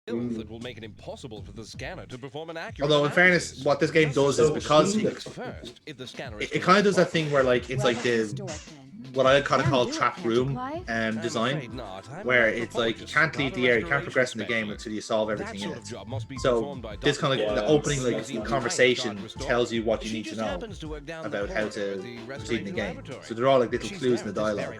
That will make it impossible for the scanner to perform an accurate Although, in fairness, what this game does is because it kind of does that thing where like it's like the what I kind of call trap room design, where it's like you can't leave the area, you can't progress in the game until you solve everything in it. So this kind of like the opening like conversation tells you what you need to know about how to proceed in the game. So they're all like little clues in the dialogue.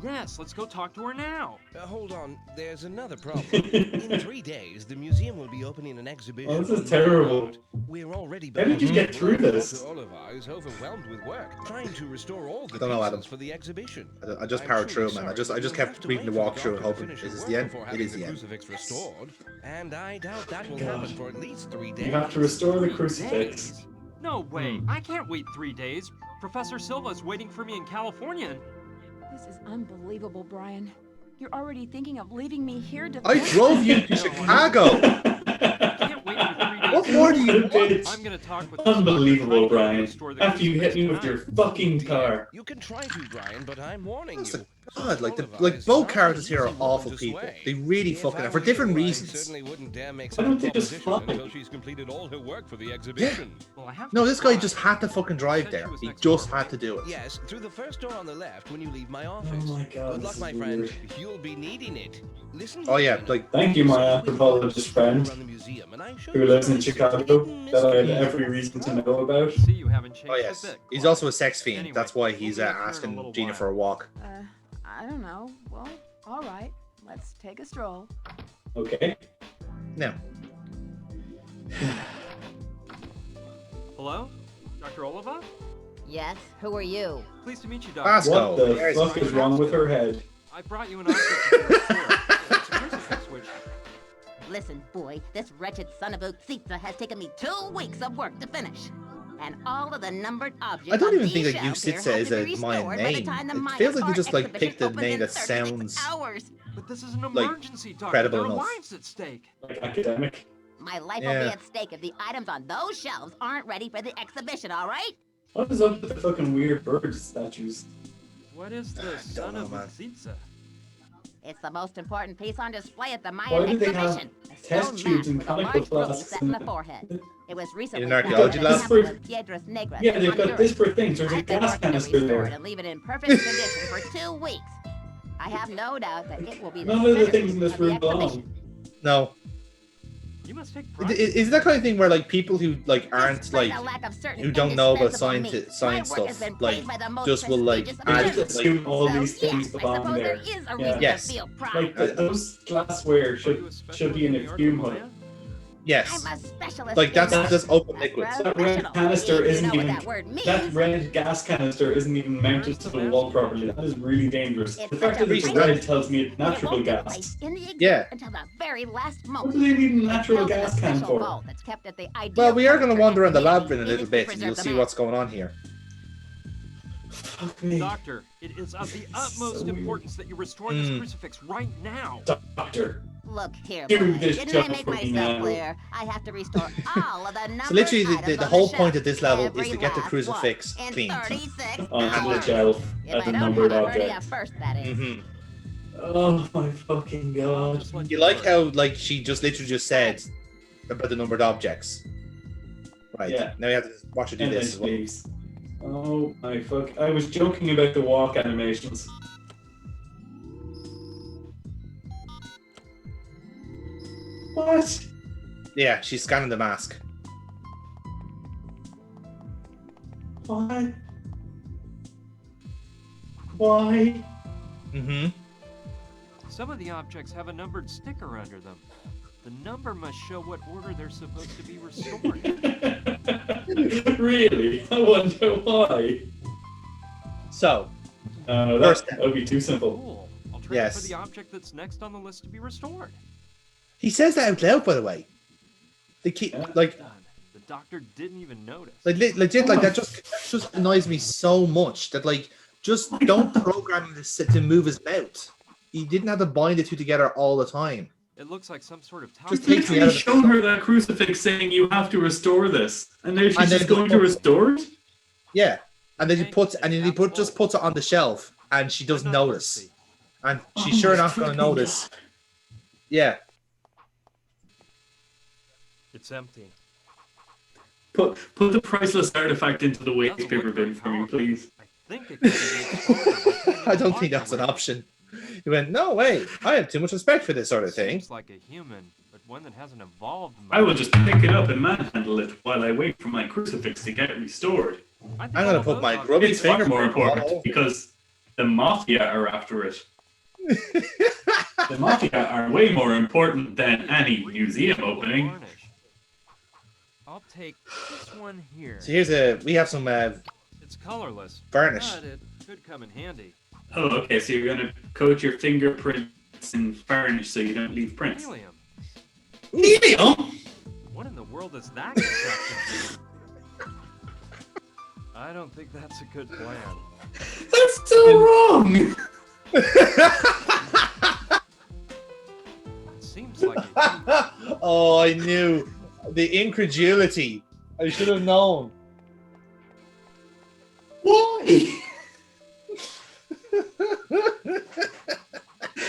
Yes, let's go talk to her now. Hold on, there's another problem. In 3 days, the museum will be opening an exhibition. Oh, this is terrible. We're already How did you get through this? Oliver is overwhelmed with work, trying to restore all the I don't know, Adam. pieces for the exhibition. I just powered through, man. I just kept reading the walkthrough and hoping, is this the end? It is the end. Crucifix restored, and I doubt that will happen for at least 3 days. You have to restore the crucifix. Days? No way. I can't wait 3 days. Professor Silva's waiting for me in California. This is unbelievable, Brian. You're already thinking of leaving me here to... I drove you to Chicago! Can't wait for 3 days. What more do you want? I'm gonna talk with Unbelievable, Brian. After you hit me with your fucking car. You can try to, Brian, but I'm warning you. God, like both characters here are awful people. They really fucking are, for different reasons. Why don't they just fly? Until she's completed all her work for the exhibition. Well, I have No, to this guy fly. just had to fucking drive there. He just had to do it. Yes, through the first door on the left when you leave my office. Oh my God, Good this luck, is my friend. weird. You'll be needing it. Listen. Oh yeah, like Thank you, my anthropologist friend, who lives in Chicago, that I had every reason to know about. See, you haven't changed oh a yes, bit. he's also a sex fiend. Anyway, That's why he's we'll be up here in a asking little Gina while. for a walk. I don't know. Well, all right. Let's take a stroll. Okay. Now, Hello? Dr. Oliva? Yes, who are you? Pleased to meet you, Doctor. Vasco. What the There's fuck is wrong with her head? I brought you an object to the store. It's a crucifix, which... Listen, boy, this wretched son of a Tsitsa has taken me 2 weeks of work to finish. And all of the numbered objects I don't on even these think that shelves here Yusitsa have is to a be Mayan restored by the name. time the It Mayan feels like they art just like exhibition picked a opens name in that 36 sounds hours. But this is an like, emergency, Doctor. credible There are enough. lives at stake. Like academic? My life will Yeah. be at stake if the items on those shelves aren't ready for the exhibition, all right? What is up with the fucking weird bird statues? What is the son know, of man. Tsitsa? It's the most important piece on display at the Why Mayan do they have exhibition. A test stone tubes mask and with a comic large book ruby glasses set in the in- forehead. It was recently an found archaeology at the lab? temple of Piedras Negras Yeah, in they've got Honduras. disparate things. There's a I've been gas working to canister restore it there. and leave it in perfect condition for 2 weeks. I have no doubt that it will be the None of the centerpiece things in this of the room belong. exhibition. no. You must take pride. Is that kind of thing where like people who like aren't Despite like a lack of certain who don't know about indispensable science means, my work has stuff been like praised by the most just will like prestigious I add just authorities. like assume all So, these things yes, I belong suppose there. there is a Yeah. reason Yes. to feel proud. Like those glassware should be in a fume hood. yes, I'm a specialist like in that's that. just open A liquids. That red professional. canister You isn't know what even- that word means. That red gas canister isn't even mounted to the wall properly. That is really dangerous. It's The fact such that a it's waste. red tells me it's It natural won't be gas. placed in the exhibit Yeah. until the very last What moment. do they need a natural It's held in a gas can special for? vault that's kept at the Well, ideal we are going to temperature wander around the and lab in a humidity little to bit, and preserve you'll the see mask. what's going on here. Fuck me. Doctor, it is of the utmost So weird. importance that you restore this crucifix right now. Doctor. Look here, Do boy. this Didn't job I make for me myself now. clear? I have to restore all of the numbered So literally, items the on whole shelf. point of this level is Every to get the last crucifix one. In cleaned. 36 Onto the hours. shelf If as I a don't numbered have a hernia object. first, that is. hmm Oh my fucking god. Just let You you like work. how like she just literally just said about the numbered objects, right? Yeah. Now you have to watch her do And then this as well. leaves. Oh my fuck. I was joking about the walk animations. What? Yeah, she's scanning the mask. Why? Why? Mm-hmm. Some of the objects have a numbered sticker under them. The number must show what order they're supposed to be restored. Really? I wonder why. So, No, First that would be too simple. Cool. I'll trade it Yes. for the object that's next on the list to be restored. he says that out loud, by the way. They keep Yeah. like Done. The doctor didn't even notice. legit like that just annoys me so much that like just don't program him to move his mouth. He didn't have to bind the two together all the time. It looks like some sort of Just talisman. takes me out of the shown her that crucifix saying you have to restore this. And now she's And then just going to restore it? Yeah, and then he just puts it on the shelf, and she doesn't notice, and she's Oh sure my not going to fucking notice. Yeah, It's empty. Put the priceless artifact into the waste Doesn't paper look very bin for me, powerful. please. I think it could be exploded by putting it I in don't the think that's an microwave. option. He went, no, wait, I have too much respect for this sort of thing. Seems like a human, but one that hasn't evolved much. I will just pick it up and manhandle it while I wait for my crucifix to get restored. I think I'm gonna all put those my objects- grubby It's far finger more all important over. because the Mafia are after it. The Mafia are way more important than any museum opening. Varnish. I'll take this one here. So we have some It's colorless, varnish. but it could come in handy. Oh, okay, so you're gonna coat your fingerprints in varnish so you don't leave prints. Helium. Helium? What in the world is that contraption? I don't think that's a good plan. That's so wrong! It seems like a Oh, I knew. The incredulity. I should have known. Why?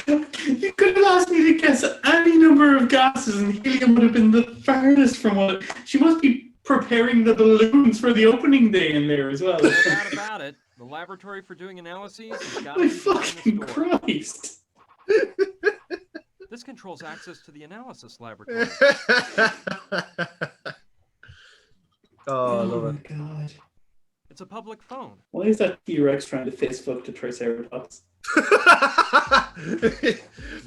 You could have asked me to guess any number of gases and helium would have been the farthest from what... She must be preparing the balloons for the opening day in there as well. no doubt about it. The laboratory for doing analyses has got to My be behind fucking this door. Christ. This controls access to the analysis laboratory. Oh, I love it. God. It's a public phone. Why is that T-Rex trying to fist fuck the Triceratops? No,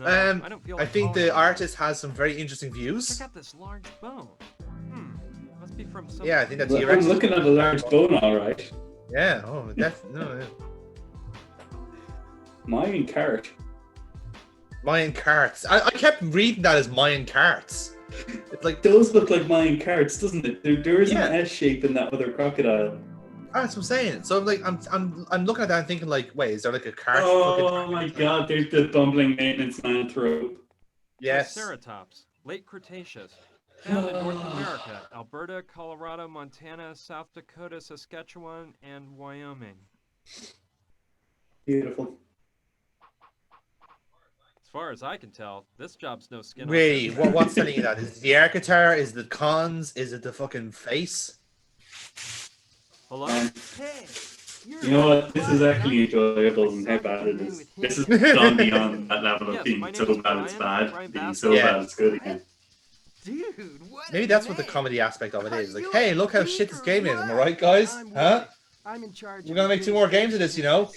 I don't feel I like think calling the it. artist has some very interesting Check views. out this large bone. Must be from some. Yeah, I think that's I'm T-Rex. looking at a large bone, alright. Yeah, oh, no. Mayan cart. Mayan Karts. I kept reading that as Mayan Karts. It's like, Those look like Mayan carts, doesn't it? There is Yeah. an S shape in that other crocodile. that's what I'm saying. So I'm like, I'm looking at that and thinking like, wait, is there like a cart? Oh fucking- my god, there's the bumbling maintenance man trope. Yes. Triceratops, late Cretaceous, found in North America, Alberta, Colorado, Montana, South Dakota, Saskatchewan, and Wyoming. Beautiful. As far as I can tell, this job's no skin off Wait, this guy. what's telling you that? Is it the air guitar? Is it the cons? Is it the fucking face? Hello? Um, Hey, you know what? This is actually enjoyable and how bad it is. This has gone beyond that level of Yes, being my so name is bad it's Brian bad, being Bass. so Yeah. bad it's good again. dude, what? Maybe a that's what the name. comedy aspect of it is. Like, You hey, look how think shit this or game is. Am I what? right, guys? I'm Huh? Wade. I'm in charge. We're of gonna the make 2 more games of this, you know?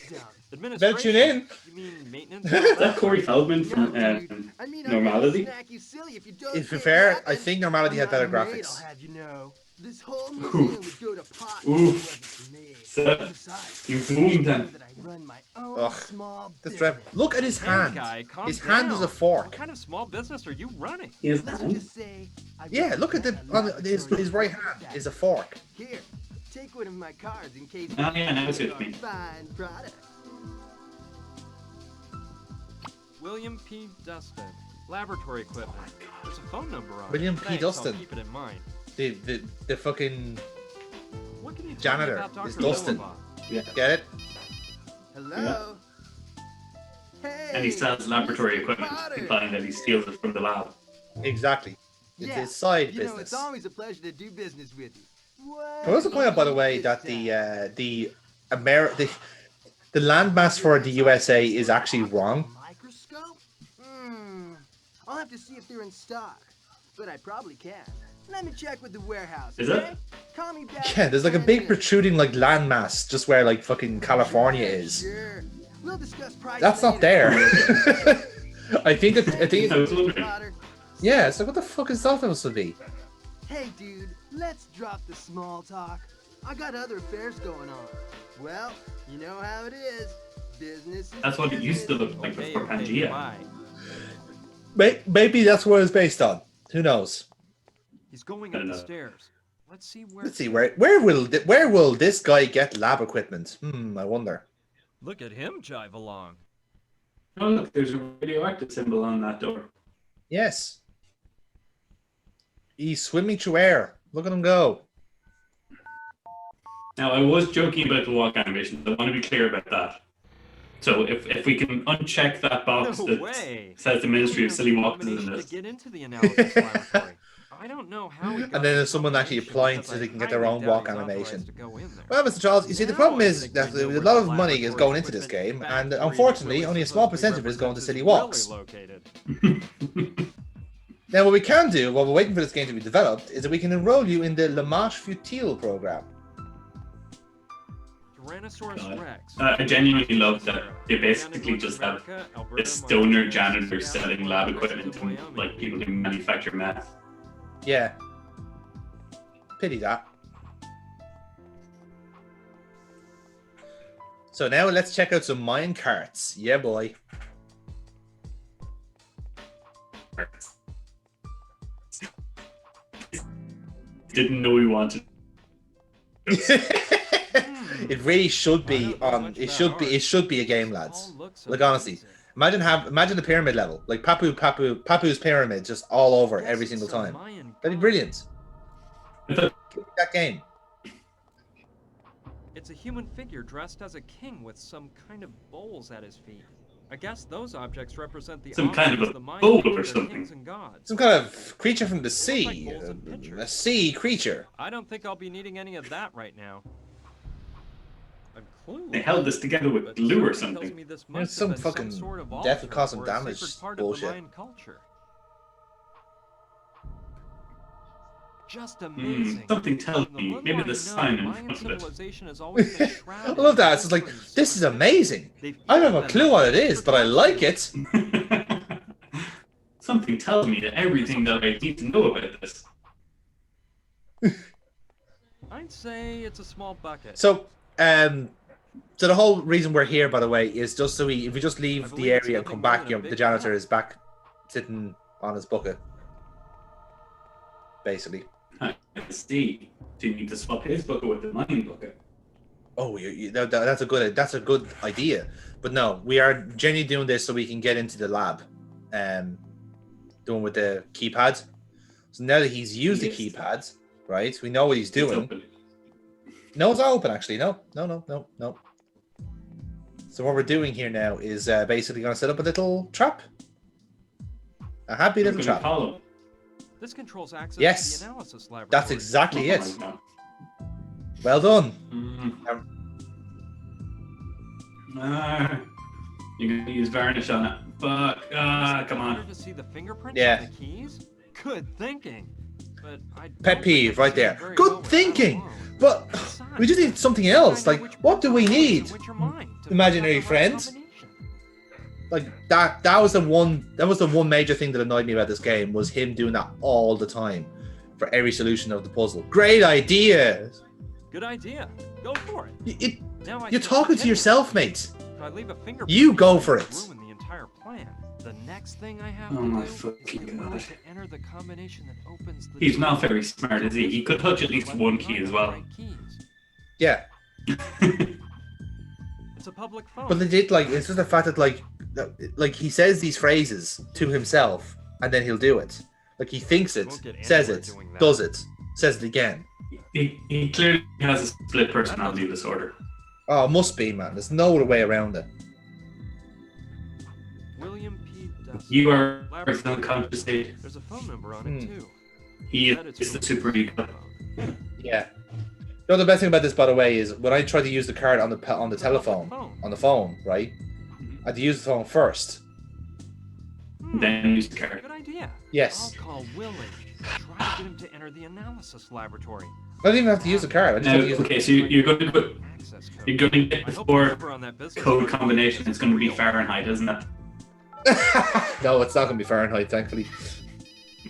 Administration? Bet you in. You mean maintenance? Is that Corey Feldman No, from dude. I mean, Normality? I'm gonna snack you silly if you don't If you're get fair, that, I and think Normality had I'm better not a maid, graphics. I'll have you know. This whole museum would go to pot if it Oof. wasn't for me. So, Besides, you you boomed know then. that I run my own Ugh, small This business. rep. Look at his Hey, hand. guy, calm His hand is a down. fork. What kind of small business are you running? He has Let's hand. just say I Yeah, run look at the a on laboratory his right hand that- is a fork. Here, take one of my cards in case Oh, yeah, now it's you with are me. fine product. William P. Dustin. Laboratory equipment. There's a phone number on it. William P. Thanks, Dustin. I'll keep it in mind. The fucking What can you tell Janitor me about Dr. is Dustin. Willoughby? Yeah. get it? Hello. Hey. And he sells laboratory Mr. equipment, Potter. implying that he steals it from the lab. Exactly. It's Yeah, his side you know, it's business. always a pleasure to do business with you. What I also point out, by the way, is that that? the landmass for the USA is actually wrong. Microscope? I'll have to see if they're in stock, but I probably can. Let me check with the warehouse. Is it? okay? Call me back. Yeah, there's like a big protruding like landmass just where like fucking California is. Sure. We'll discuss price That's not later. there. I think I was wondering. Potter. yeah. It's like what the fuck is that supposed to be? Hey, dude, let's drop the small talk. I got other affairs going on. Well, you know how it is. Business is That's what it used to business. look like Okay, before okay, Pangea. bye. Maybe that's what it's based on. Who knows? He's going I up don't the know. stairs. Let's see where. Let's see where will this guy get lab equipment? I wonder. Look at him jive along. Oh, look, there's a radioactive symbol on that door. Yes. He's swimming through air. Look at him go. Now, I was joking about the walk animation. I want to be clear about that. So, if we can uncheck that box No that way. says the Ministry of Silly Walks in Nomination this. to get into the analysis laboratory. I don't know how we got And then there's the someone actually combination applying because so they I can get their highly own doubt walk he's authorized animation. to go in there. Well, Mr. Charles, you see, the Now problem I is think that we know a where lot the of money is laboratory going into this equipment game, and factory that unfortunately, really only a small supposedly percentage of it is going to represents city is walks. really located. Now, what we can do while we're waiting for this game to be developed is that we can enroll you in the Le Marche Futile program. Tyrannosaurus God. Rex. I genuinely love that they basically just have this stoner janitor selling lab equipment and like people who manufacture meth. Yeah. Pity that. So now let's check out some Mayan carts. Yeah, boy. Didn't know we wanted. It really should be on. It should be a game, lads. Like honestly, imagine the pyramid level, like Papu's pyramid, just all over every single time. That'd be brilliant. Give me that game. It's a human figure dressed as a king with some kind of bowls at his feet. I guess those objects represent the Some kind of a the Mayans bowl gave or their something. kings and gods. Some kind of creature from the sea, bowls and pitchers. a sea creature. I don't think I'll be needing any of that right now. I'm clueless. They held this together with but glue or something tells something. me this It's must some have been fucking sort of death would altar cause some or a damage sacred part bullshit. of the Mayan culture. Just amazing. Something tells From me little maybe I the know, sign in Mayan front of it. civilization has always been I shrouded love in that. It's just like, mysteries. this is amazing. They I don't feel have a clue what it is, but I like it. Something tells me that everything that I need to know about this. I'd say it's a small bucket. So, so the whole reason we're here, by the way, is just so if we just I leave believe the it's area and nothing come more back, than a the big janitor cup. is back sitting on his bucket, basically. I see. Do you need to swap his bucket with the mine bucket? Oh, that's a good idea. But no, we are genuinely doing this so we can get into the lab, doing with the keypads. So now that he's used the keypads, right? We know what he's It's doing. open. No, it's not open actually. No. So what we're doing here now is basically going to set up a little trap. A happy little It's gonna trap. follow. This controls access Yes. to the analysis laboratory. That's exactly Oh it. my God. Well done. You're gonna use varnish on it. Fuck. Come Better on. to see the fingerprints Yeah. on the keys? Good thinking. But I Pet don't think peeve I can right see there. very Good well without thinking. alone. But Besides, we just need something how would else. I know Like, which what do we parts are yours need? and which are mine to pick Imaginary out the right friends? combination? Like that was the one major thing that annoyed me about this game was him doing that all the time for every solution of the puzzle. Great idea. Good idea. Go for it. Now I You're see talking to potential. yourself, mate. If I leave a fingerprint, You go it for might it. ruin the entire plan. The next thing I have Oh to my do is fucking get Will God. to enter the combination that opens the He's door. not very smart, is he? He could touch at least one key as well. Right keys. Yeah, It's a public phone. but they did it's just the fact that like he says these phrases to himself and then he'll do it. Like he thinks it, Won't get says anywhere it, doing that. does it, says it again. He clearly has a split personality disorder. Oh, must be, man. There's no other way around it. William P. Dustin. You are in Laboratory. unconscious state. There's a phone number on it Hmm. too. He Bet it's is the from super ego. phone. Yeah. You know, the best thing about this, by the way, is when I try to use the card on the telephone, on the phone, right? I had to use the phone first. Then use the card. Good idea. Yes. I'll call Willie. Try to get him to enter the analysis laboratory. I don't even have to use the card. I just Now, have to use okay, so you're going to put, Access code. you're going to get I the hope the four number on that business code card combination. is It's going to be real. Fahrenheit, isn't it? No, it's not going to be Fahrenheit, thankfully.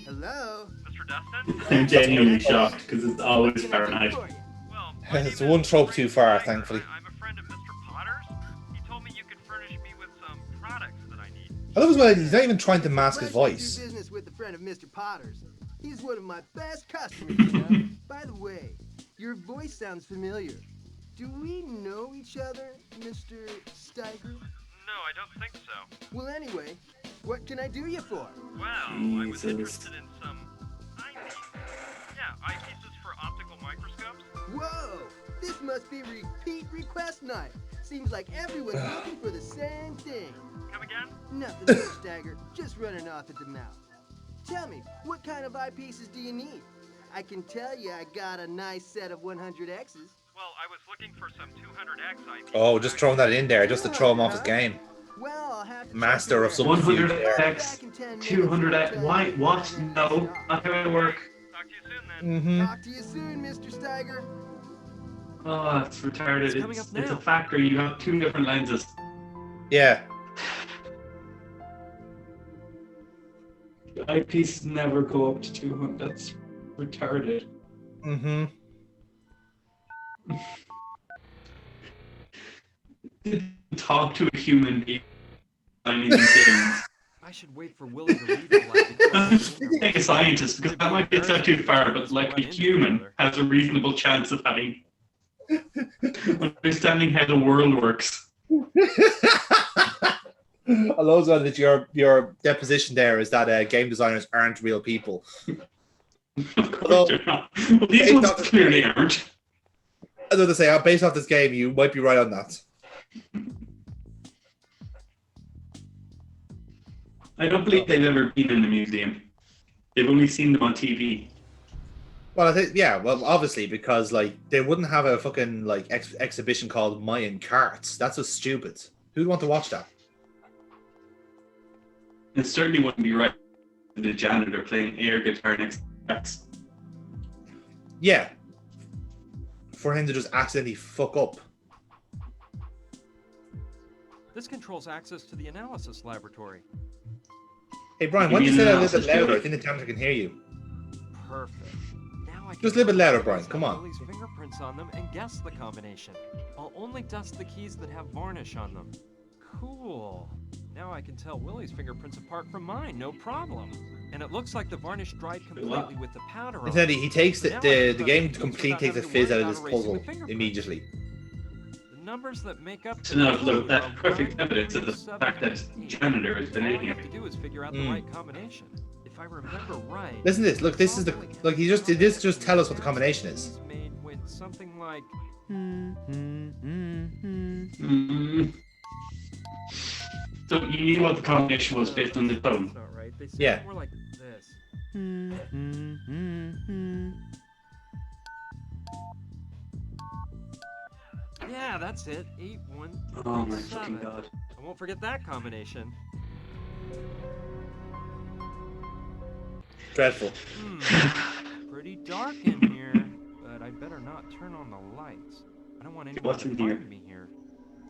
Hello? Mr. Dustin? I'm genuinely shocked because it's always Fahrenheit. Well, It's one trope too far, thankfully. I'm a friend of Mr. Potter's. He told me you could furnish me with some products that I need. I love his way. He's not even trying to mask his Pleasure to voice. do business with a friend of Mr. Potter's. He's one of my best customers, you know? By the way, your voice sounds familiar. Do we know each other, Mr. Steiger? No, I don't think so. Well, anyway, what can I do you for? Well, I was Jesus. interested in some eyepieces. Yeah, eyepieces for optical microscopes. Whoa! This must be repeat request night. Seems like everyone's looking for the same thing. Come again? Nothing, Mr. Steiger. Just running off at the mouth. Tell me, what kind of eyepieces do you need? I can tell you I got a nice set of 100X's. Well, I was looking for some 200X IP. Oh, just throwing that in there just to throw him off his game. Well, I'll have to Master of subterfuge there. 100x, 200x. Why? What? No, not how it work. Talk to you soon then. Talk to you soon, Mr. Steiger. Oh, it's retarded. It's coming up It's a now. factory. You have two different lenses. Yeah. The eyepieces never go up to 200. That's retarded. Mm-hmm. Talk to a human being. I mean, things. I should wait for Willie to leave the lab. Take a scientist, because that might be a step too far, but like a human has a reasonable chance of having understanding how the world works. I love that your deposition there is that game designers aren't real people. Of course they're not. Well, these ones clearly aren't. I was going to say, based off this game, you might be right on that. I don't believe they've ever been in the museum. They've only seen them on TV. Well, I think, yeah, well, obviously, because, like, they wouldn't have a fucking, like, exhibition called Mayan Karts. That's just stupid. Who'd want to watch that? It certainly wouldn't be right for the janitor playing air guitar next to X. Yeah. For him to just accidentally fuck up. This controls access to the analysis laboratory. Hey, Brian, why don't you say that a little bit louder? I think the janitor can hear you. Perfect. Now I can Just a little bit louder, trace Brian, come on. Willie's fingerprints on them and guess the combination. I'll only dust the keys that have varnish on them. Cool. Now I can tell Willie's fingerprints apart from mine, no problem. And it looks like the varnish dried completely with the powder on it. Incidentally, he takes Now I the can game trust completely takes the without fizz out having of to this worry about puzzle erasing the fingerprint. immediately. The numbers that make up So now code that's are perfect 1, evidence of the 3, fact that 7, 8. janitor has been All in I here. have to do is figure out the right combination. If I remember right. Listen to this. Look, this is the like he just did this. Just tell us what the combination is. He's made with something like. So you knew what the combination was based on the That's phone. not right. They sound Yeah. more like this. Yeah, that's it. 8, 1, Oh my 7. fucking god. I won't forget that combination. Dreadful. Pretty dark in here, but I better not turn on the lights. I don't want anyone What's to in here? find me here.